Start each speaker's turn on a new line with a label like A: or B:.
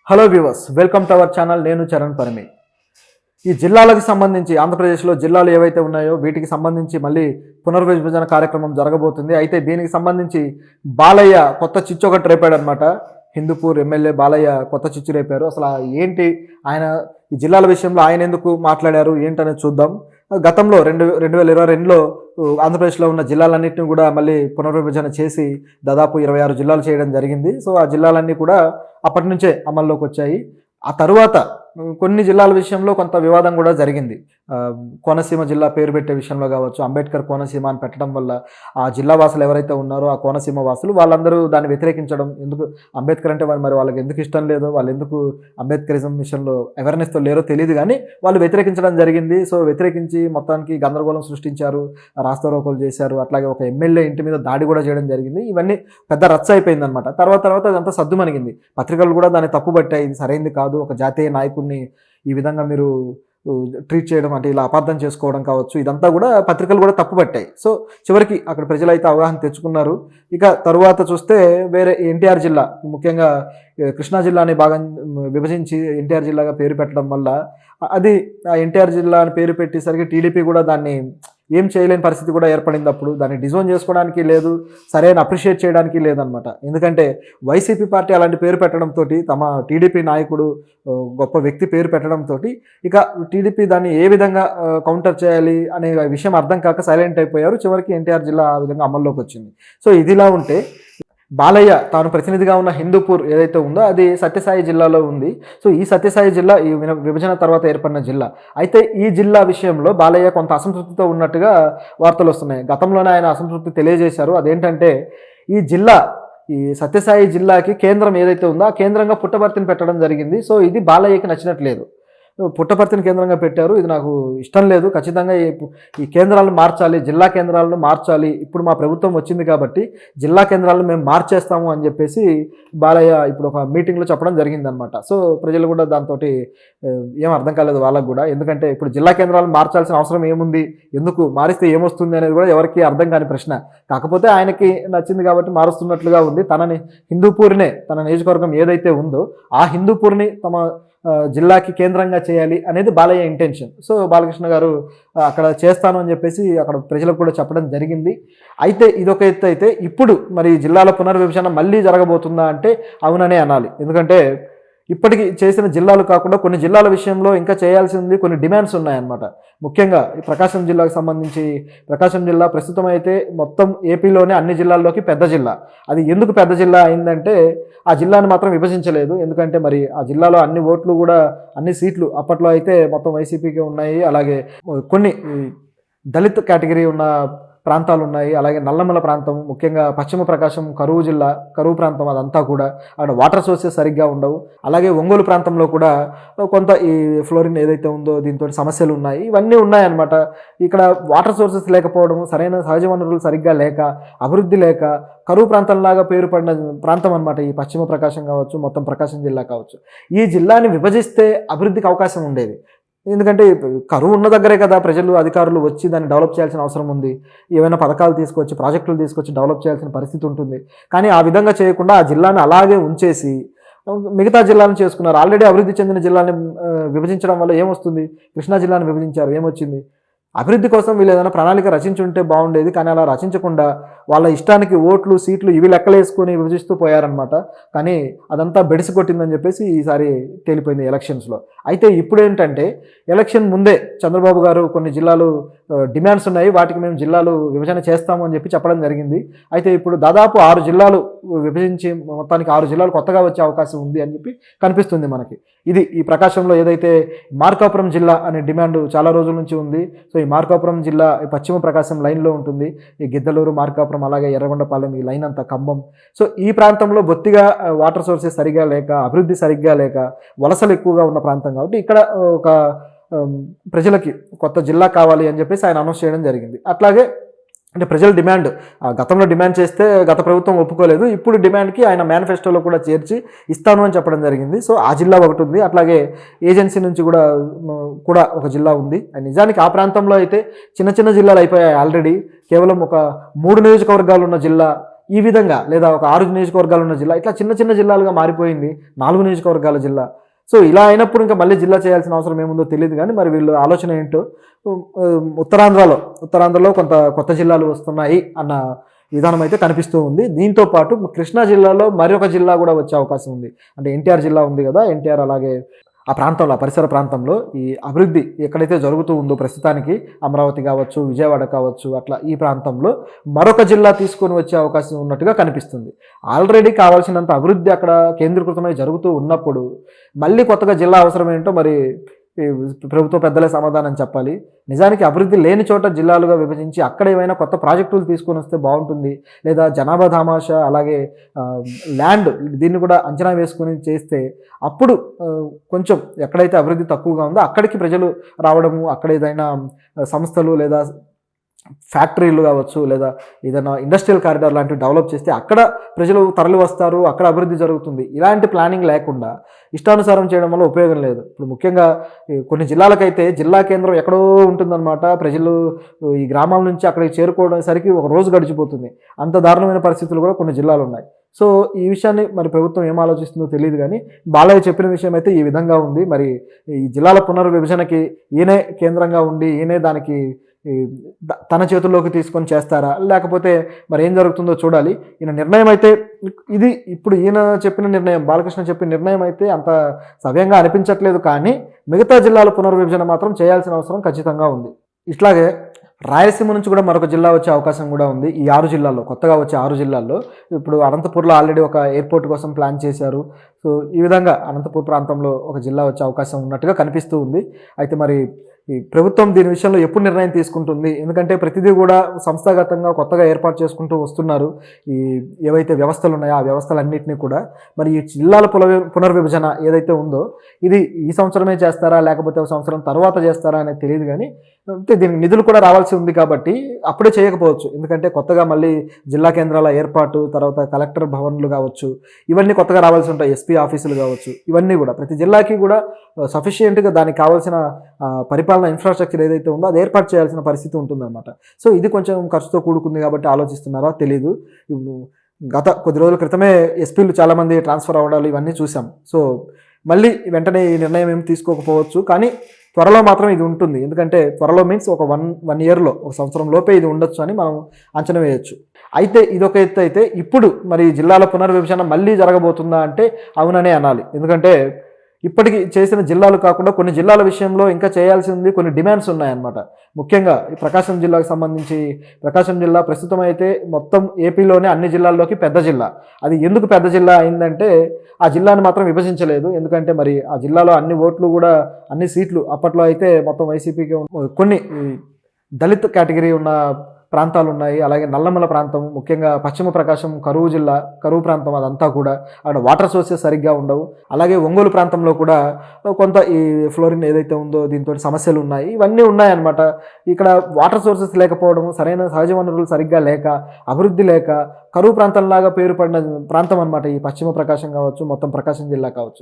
A: Hello viewers, welcome to our channel. నేను చరణ్ పరిమి. ఈ జిల్లాలకు సంబంధించి ఆంధ్రప్రదేశ్లో జిల్లాలు ఏవైతే ఉన్నాయో వీటికి సంబంధించి మళ్ళీ పునర్విభజన కార్యక్రమం జరగబోతుంది. అయితే దీనికి సంబంధించి బాలయ్య కొత్త చిచ్చు ఒకటి రేపాడనమాట. హిందూపూర్ ఎమ్మెల్యే బాలయ్య కొత్త చిచ్చు రేపారు. అసలు ఏంటి ఆయన ఈ జిల్లాల విషయంలో ఆయన ఎందుకు మాట్లాడారు ఏంటనేది చూద్దాం. గతంలో 2022లో ఆంధ్రప్రదేశ్లో ఉన్న జిల్లాలన్నింటినీ కూడా మళ్ళీ పునర్విభజన చేసి దాదాపు 26 జిల్లాలు చేయడం జరిగింది. సో ఆ జిల్లాలన్నీ కూడా అప్పటి నుంచే అమల్లోకి వచ్చాయి. ఆ తరువాత కొన్ని జిల్లాల విషయంలో కొంత వివాదం కూడా జరిగింది. కోనసీమ జిల్లా పేరు పెట్టే విషయంలో కావచ్చు, అంబేద్కర్ కోనసీమ అని పెట్టడం వల్ల ఆ జిల్లా వాసులు ఎవరైతే ఉన్నారో ఆ కోనసీమ వాసులు వాళ్ళందరూ దాన్ని వ్యతిరేకించడం, ఎందుకు అంబేద్కర్ అంటే మరి వాళ్ళకి ఎందుకు ఇష్టం లేదో, వాళ్ళు ఎందుకు అంబేద్కరిజం విషయంలో అవేర్నెస్తో లేరో తెలియదు, కానీ వాళ్ళు వ్యతిరేకించడం జరిగింది. సో వ్యతిరేకించి మొత్తానికి గందరగోళం సృష్టించారు, రాస్తారోకోలు చేశారు, అట్లాగే ఒక ఎమ్మెల్యే ఇంటి మీద దాడి కూడా చేయడం జరిగింది. ఇవన్నీ పెద్ద రచ్చ అయిపోయిందనమాట. తర్వాత అదంతా సద్దుమణిగింది. పత్రికలు కూడా దాన్ని తప్పుపట్టాయి, ఇది సరైంది కాదు, ఒక జాతీయ నాయకుడిని ఈ విధంగా మీరు ట్రీట్ చేయడం అంటే ఇలా అపార్థం చేసుకోవడం కావచ్చు, ఇదంతా కూడా పత్రికలు కూడా తప్పుపట్టాయి. సో చివరికి అక్కడ ప్రజలైతే అవగాహన తెచ్చుకున్నారు. ఇక తరువాత చూస్తే వేరే ఎన్టీఆర్ జిల్లా, ముఖ్యంగా కృష్ణా జిల్లాని బాగా విభజించి ఎన్టీఆర్ జిల్లాగా పేరు పెట్టడం వల్ల అది ఆ ఎన్టీఆర్ జిల్లా అని పేరు పెట్టేసరికి టీడీపీ కూడా దాన్ని ఏం చేయలేని పరిస్థితి కూడా ఏర్పడింది. అప్పుడు దాన్ని డిజోన్ చేసుకోవడానికి లేదు, సరైన అప్రిషియేట్ చేయడానికి లేదనమాట. ఎందుకంటే వైసీపీ పార్టీ అలాంటి పేరు పెట్టడంతో, తమ టీడీపీ నాయకుడు గొప్ప వ్యక్తి పేరు పెట్టడంతో ఇక టీడీపీ దాన్ని ఏ విధంగా కౌంటర్ చేయాలి అనే విషయం అర్థం కాక సైలెంట్ అయిపోయారు. చివరికి ఎన్టీఆర్ జిల్లా ఆ విధంగా అమల్లోకి వచ్చింది. సో ఇదిలా ఉంటే బాలయ్య తాను ప్రతినిధిగా ఉన్న హిందూపూర్ ఏదైతే ఉందో అది సత్యసాయి జిల్లాలో ఉంది. సో ఈ సత్యసాయి జిల్లా ఈ విభజన తర్వాత ఏర్పడిన జిల్లా. అయితే ఈ జిల్లా విషయంలో బాలయ్య కొంత అసంతృప్తితో ఉన్నట్టుగా వార్తలు వస్తున్నాయి. గతంలోనే ఆయన అసంతృప్తి తెలియజేశారు. అదేంటంటే ఈ సత్యసాయి జిల్లాకి కేంద్రం ఏదైతే ఉందో ఆ కేంద్రంగా పుట్టపర్తిని పెట్టడం జరిగింది. సో ఇది బాలయ్యకి నచ్చినట్లేదు. పుట్టపర్తిని కేంద్రంగా పెట్టారు, ఇది నాకు ఇష్టం లేదు, ఖచ్చితంగా ఈ కేంద్రాలను మార్చాలి, జిల్లా కేంద్రాలను మార్చాలి, ఇప్పుడు మా ప్రభుత్వం వచ్చింది కాబట్టి జిల్లా కేంద్రాలను మేము మార్చేస్తాము అని చెప్పేసి బాలయ్య ఇప్పుడు ఒక మీటింగ్లో చెప్పడం జరిగిందనమాట. సో ప్రజలు కూడా దాంతో ఏం అర్థం కాలేదు వాళ్ళకు కూడా. ఎందుకంటే ఇప్పుడు జిల్లా కేంద్రాలను మార్చాల్సిన అవసరం ఏముంది, ఎందుకు మారిస్తే ఏమొస్తుంది అనేది కూడా ఎవరికి అర్థం కాని ప్రశ్న. కాకపోతే ఆయనకి నచ్చింది కాబట్టి మారుస్తున్నట్లుగా ఉంది. తనని హిందూపూర్నే, తన నియోజకవర్గం ఏదైతే ఉందో ఆ హిందూపూర్ని తమ జిల్లాకి కేంద్రంగా చేయాలి అనేది బాలయ్య ఇంటెన్షన్. సో బాలకృష్ణ గారు అక్కడ చేస్తాను అని చెప్పేసి అక్కడ ప్రజలకు కూడా చెప్పడం జరిగింది. అయితే ఇదొక ఎత్తు అయితే, ఇప్పుడు మరి జిల్లాల పునర్విభజన మళ్ళీ జరగబోతుందా అంటే అవుననే అనాలి. ఎందుకంటే ఇప్పటికి చేసిన జిల్లాలు కాకుండా కొన్ని జిల్లాల విషయంలో ఇంకా చేయాల్సి ఉంది, కొన్ని డిమాండ్స్ ఉన్నాయన్నమాట. ముఖ్యంగా ప్రకాశం జిల్లాకు సంబంధించి, ప్రకాశం జిల్లా ప్రస్తుతం అయితే మొత్తం ఏపీలోనే అన్ని జిల్లాల్లోకి పెద్ద జిల్లా. అది ఎందుకు పెద్ద జిల్లా అయిందంటే ఆ జిల్లాని మాత్రం విభజించలేదు. ఎందుకంటే మరి ఆ జిల్లాలో అన్ని ఓట్లు కూడా, అన్ని సీట్లు అప్పట్లో అయితే మొత్తం వైసీపీకి ఉన్నాయి. అలాగే కొన్ని దళిత్ కేటగిరీ ఉన్న ప్రాంతాలు ఉన్నాయి. అలాగే నల్లమల ప్రాంతం, ముఖ్యంగా పశ్చిమ ప్రకాశం కరువు జిల్లా, కరువు ప్రాంతం, అదంతా కూడా అక్కడ వాటర్ సోర్సెస్ సరిగ్గా ఉండవు. అలాగే ఒంగోలు ప్రాంతంలో కూడా కొంత ఈ ఫ్లోరిన్ ఏదైతే ఉందో దీంతో సమస్యలు ఉన్నాయి. ఇవన్నీ ఉన్నాయన్నమాట. ఇక్కడ వాటర్ సోర్సెస్ లేకపోవడం, సరైన సహజ వనరులు సరిగ్గా లేక, అభివృద్ధి లేక కరువు ప్రాంతంలాగా పేరు పడిన ప్రాంతం అనమాట ఈ పశ్చిమ ప్రకాశం కావచ్చు, మొత్తం ప్రకాశం జిల్లా కావచ్చు. ఈ జిల్లాని విభజిస్తే అభివృద్ధికి అవకాశం ఉండేది. ఎందుకంటే కరువు ఉన్న దగ్గరే కదా ప్రజలు, అధికారులు వచ్చి దాన్ని డెవలప్ చేయాల్సిన అవసరం ఉంది. ఏమైనా పథకాలు తీసుకొచ్చి, ప్రాజెక్టులు తీసుకొచ్చి డెవలప్ చేయాల్సిన పరిస్థితి ఉంటుంది. కానీ ఆ విధంగా చేయకుండా ఆ జిల్లాని అలాగే ఉంచేసి మిగతా జిల్లాలను చేసుకున్నారు. ఆల్రెడీ అభివృద్ధి చెందిన జిల్లాని విభజించడం వల్ల ఏమొస్తుంది? కృష్ణా జిల్లాను విభజించారు, ఏమొచ్చింది? అభివృద్ధి కోసం వీళ్ళు ఏదైనా ప్రణాళిక రచించుంటే బాగుండేది. కానీ అలా రచించకుండా వాళ్ళ ఇష్టానికి ఓట్లు, సీట్లు ఇవి లెక్కలేసుకొని విభజిస్తూ పోయారనమాట. కానీ అదంతా బెడిసి కొట్టిందని చెప్పేసి ఈసారి తేలిపోయింది ఎలక్షన్స్లో. అయితే ఇప్పుడు ఏంటంటే ఎలక్షన్ ముందే చంద్రబాబు గారు కొన్ని జిల్లాలు డిమాండ్స్ ఉన్నాయి, వాటికి మేము జిల్లాలు విభజన చేస్తాము అని చెప్పడం జరిగింది. అయితే ఇప్పుడు దాదాపు 6 జిల్లాలు విభజించి మొత్తానికి 6 జిల్లాలు కొత్తగా వచ్చే అవకాశం ఉంది అని చెప్పి కనిపిస్తుంది మనకి. ఇది ఈ ప్రకాశంలో ఏదైతే మార్కాపురం జిల్లా అనే డిమాండ్ చాలా రోజుల నుంచి ఉంది. సో ఈ మార్కాపురం జిల్లా పశ్చిమ ప్రకాశం లైన్లో ఉంటుంది. ఈ గిద్దలూరు, మార్కాపురం, అలాగే ఎర్రగొండపాలెం, ఈ లైన్ అంతా ఖమ్మం. సో ఈ ప్రాంతంలో బొత్తిగా వాటర్ సోర్సెస్ సరిగ్గా లేక, అభివృద్ధి సరిగ్గా లేక, వలసలు ఎక్కువగా ఉన్న ప్రాంతం కాబట్టి ఇక్కడ ఒక ప్రజలకి కొత్త జిల్లా కావాలి అని చెప్పేసి ఆయన అనౌన్స్ చేయడం జరిగింది. అట్లాగే అంటే ప్రజల డిమాండ్, గతంలో డిమాండ్ చేస్తే గత ప్రభుత్వం ఒప్పుకోలేదు, ఇప్పుడు డిమాండ్కి ఆయన మేనిఫెస్టోలో కూడా చేర్చి ఇస్తాను అని చెప్పడం జరిగింది. సో ఆ జిల్లా ఒకటి ఉంది. అట్లాగే ఏజెన్సీ నుంచి కూడా ఒక జిల్లా ఉంది. నిజానికి ఆ ప్రాంతంలో అయితే చిన్న చిన్న జిల్లాలు అయిపోయాయి ఆల్రెడీ. కేవలం ఒక 3 నియోజకవర్గాలు ఉన్న జిల్లా ఈ విధంగా లేదా ఒక 6 నియోజకవర్గాలు ఉన్న జిల్లా ఇట్లా చిన్న చిన్న జిల్లాలుగా మారిపోయింది 4 నియోజకవర్గాల జిల్లా. సో ఇలా అయినప్పుడు ఇంకా మళ్ళీ జిల్లా చేయాల్సిన అవసరం ఏముందో తెలియదు కానీ మరి వీళ్ళు ఆలోచన ఏంటో ఉత్తరాంధ్రలో కొంత కొత్త జిల్లాలు వస్తున్నాయి అన్న విధానం అయితే కనిపిస్తూ ఉంది. దీంతో పాటు కృష్ణా జిల్లాలో మరొక జిల్లా కూడా వచ్చే అవకాశం ఉంది. అంటే ఎన్టీఆర్ జిల్లా ఉంది కదా, ఎన్టీఆర్ అలాగే ఆ ప్రాంతంలో, ఆ పరిసర ప్రాంతంలో ఈ అభివృద్ధి ఎక్కడైతే జరుగుతూ ఉందో ప్రస్తుతానికి అమరావతి కావచ్చు, విజయవాడ కావచ్చు, అట్లా ఈ ప్రాంతంలో మరొక జిల్లా తీసుకొని వచ్చే అవకాశం ఉన్నట్టుగా కనిపిస్తుంది. ఆల్రెడీ కావాల్సినంత అభివృద్ధి అక్కడ కేంద్రీకృతమై జరుగుతూ ఉన్నప్పుడు మళ్ళీ కొత్తగా జిల్లా అవసరం ఏంటో మరి ఈ ప్రభుత్వ పెద్దలే సమాధానం చెప్పాలి. నిజానికి అభివృద్ధి లేని చోట జిల్లాలుగా విభజించి అక్కడ ఏమైనా కొత్త ప్రాజెక్టులు తీసుకొని వస్తే బాగుంటుంది, లేదా జనాభా దామాషా అలాగే ల్యాండ్ దీన్ని కూడా అంచనా వేసుకుని చేస్తే అప్పుడు కొంచెం ఎక్కడైతే అభివృద్ధి తక్కువగా ఉందో అక్కడికి ప్రజలు రావడము, అక్కడ ఏదైనా సంస్థలు లేదా ఫ్యాక్టరీలు కావచ్చు, లేదా ఏదైనా ఇండస్ట్రియల్ కారిడార్ లాంటివి డెవలప్ చేస్తే అక్కడ ప్రజలు తరలి వస్తారు, అక్కడ అభివృద్ధి జరుగుతుంది. ఇలాంటి ప్లానింగ్ లేకుండా ఇష్టానుసారం చేయడం వల్ల ఉపయోగం లేదు. ఇప్పుడు ముఖ్యంగా కొన్ని జిల్లాలకైతే జిల్లా కేంద్రం ఎక్కడో ఉంటుందన్నమాట. ప్రజలు ఈ గ్రామాల నుంచి అక్కడికి చేరుకోవడానికి ఒక రోజు గడిచిపోతుంది. అంత దారుణమైన పరిస్థితులు కూడా కొన్ని జిల్లాలు ఉన్నాయి. సో ఈ విషయాన్ని మరి ప్రభుత్వం ఏం ఆలోచిస్తుందో తెలియదు కానీ బాలయ్య చెప్పిన విషయం అయితే ఈ విధంగా ఉంది. మరి ఈ జిల్లాల పునర్విభజనకి ఈయనే కేంద్రంగా ఉండి ఈయనే దానికి తన చేతుల్లోకి తీసుకొని చేస్తారా, లేకపోతే మరి ఏం జరుగుతుందో చూడాలి. ఈయన నిర్ణయం అయితే ఇది ఇప్పుడు ఈయన చెప్పిన నిర్ణయం, బాలకృష్ణ చెప్పిన నిర్ణయం అయితే అంత సవ్యంగా అనిపించట్లేదు. కానీ మిగతా జిల్లాల పునర్విభజన మాత్రం చేయాల్సిన అవసరం ఖచ్చితంగా ఉంది. ఇట్లాగే రాయలసీమ నుంచి కూడా మరొక జిల్లా వచ్చే అవకాశం కూడా ఉంది. ఈ 6 జిల్లాల్లో, కొత్తగా వచ్చే 6 జిల్లాల్లో ఇప్పుడు అనంతపూర్లో ఆల్రెడీ ఒక ఎయిర్పోర్ట్ కోసం ప్లాన్ చేశారు. సో ఈ విధంగా అనంతపూర్ ప్రాంతంలో ఒక జిల్లా వచ్చే అవకాశం ఉన్నట్టుగా కనిపిస్తూ ఉంది. అయితే మరి ఈ ప్రభుత్వం దీని విషయంలో ఎప్పుడు నిర్ణయం తీసుకుంటుంది? ఎందుకంటే ప్రతిదీ కూడా సంస్థాగతంగా కొత్తగా ఏర్పాటు చేసుకుంటూ వస్తున్నారు. ఈ ఏవైతే వ్యవస్థలు ఉన్నాయో ఆ వ్యవస్థలన్నింటినీ కూడా మరి ఈ జిల్లాల పునర్విభజన ఏదైతే ఉందో ఇది ఈ సంవత్సరమే చేస్తారా, లేకపోతే ఒక సంవత్సరం తర్వాత చేస్తారా అనేది తెలియదు. కానీ దీనికి నిధులు కూడా రావాల్సి ఉంది కాబట్టి అప్పుడే చేయకపోవచ్చు. ఎందుకంటే కొత్తగా మళ్ళీ జిల్లా కేంద్రాల ఏర్పాటు, తర్వాత కలెక్టర్ భవన్లు కావచ్చు, ఇవన్నీ కొత్తగా రావాల్సి ఉంటాయి. ఎస్పీ ఆఫీసులు కావచ్చు, ఇవన్నీ కూడా ప్రతి జిల్లాకి కూడా సఫిషియెంట్గా దానికి కావాల్సిన పరిపాలన ఇన్ఫ్రాస్ట్రక్చర్ ఏదైతే ఉందో అది ఏర్పాటు చేయాల్సిన పరిస్థితి ఉంటుందన్నమాట. సో ఇది కొంచెం ఖర్చుతో కూడుకుంది కాబట్టి ఆలోచిస్తున్నారా తెలీదు. గత కొద్ది రోజుల క్రితమే ఎస్పీలు చాలామంది ట్రాన్స్ఫర్ అవ్వడాలు ఇవన్నీ చూసాం. సో మళ్ళీ వెంటనే ఈ నిర్ణయం ఏమి తీసుకోకపోవచ్చు, కానీ త్వరలో మాత్రం ఇది ఉంటుంది. ఎందుకంటే త్వరలో మీన్స్ ఒక వన్ ఇయర్లో, ఒక సంవత్సరం లోపే ఇది ఉండొచ్చు అని మనం అంచనా వేయచ్చు. అయితే ఇదొక ఎత్తు అయితే ఇప్పుడు మరి జిల్లాల పునర్విభజన మళ్ళీ జరగబోతుందా అంటే అవుననే అనాలి. ఎందుకంటే ఇప్పటికి చేసిన జిల్లాలు కాకుండా కొన్ని జిల్లాల విషయంలో ఇంకా చేయాల్సి ఉంది, కొన్ని డిమాండ్స్ ఉన్నాయన్నమాట. ముఖ్యంగా ఈ ప్రకాశం జిల్లాకు సంబంధించి, ప్రకాశం జిల్లా ప్రస్తుతం అయితే మొత్తం ఏపీలోనే అన్ని జిల్లాల్లోకి పెద్ద జిల్లా. అది ఎందుకు పెద్ద జిల్లా అయిందంటే ఆ జిల్లాని మాత్రం విభజించలేదు. ఎందుకంటే మరి ఆ జిల్లాలో అన్ని ఓట్లు కూడా, అన్ని సీట్లు అప్పట్లో అయితే మొత్తం వైసీపీకి కొన్ని దళిత్ కేటగిరీ ఉన్న ప్రాంతాలు ఉన్నాయి. అలాగే నల్లమల ప్రాంతం, ముఖ్యంగా పశ్చిమ ప్రకాశం కరువు జిల్లా, కరువు ప్రాంతం అదంతా కూడా అక్కడ వాటర్ సోర్సెస్ సరిగ్గా ఉండవు. అలాగే ఒంగోలు ప్రాంతంలో కూడా కొంత ఈ ఫ్లోరిన్ ఏదైతే ఉందో దీంతో సమస్యలు ఉన్నాయి. ఇవన్నీ ఉన్నాయన్నమాట. ఇక్కడ వాటర్ సోర్సెస్ లేకపోవడం, సరైన సహజ వనరులు సరిగ్గా లేక, అభివృద్ధి లేక కరువు ప్రాంతంలాగా పేరు పడిన ప్రాంతం అనమాట ఈ పశ్చిమ ప్రకాశం కావచ్చు, మొత్తం ప్రకాశం జిల్లా కావచ్చు.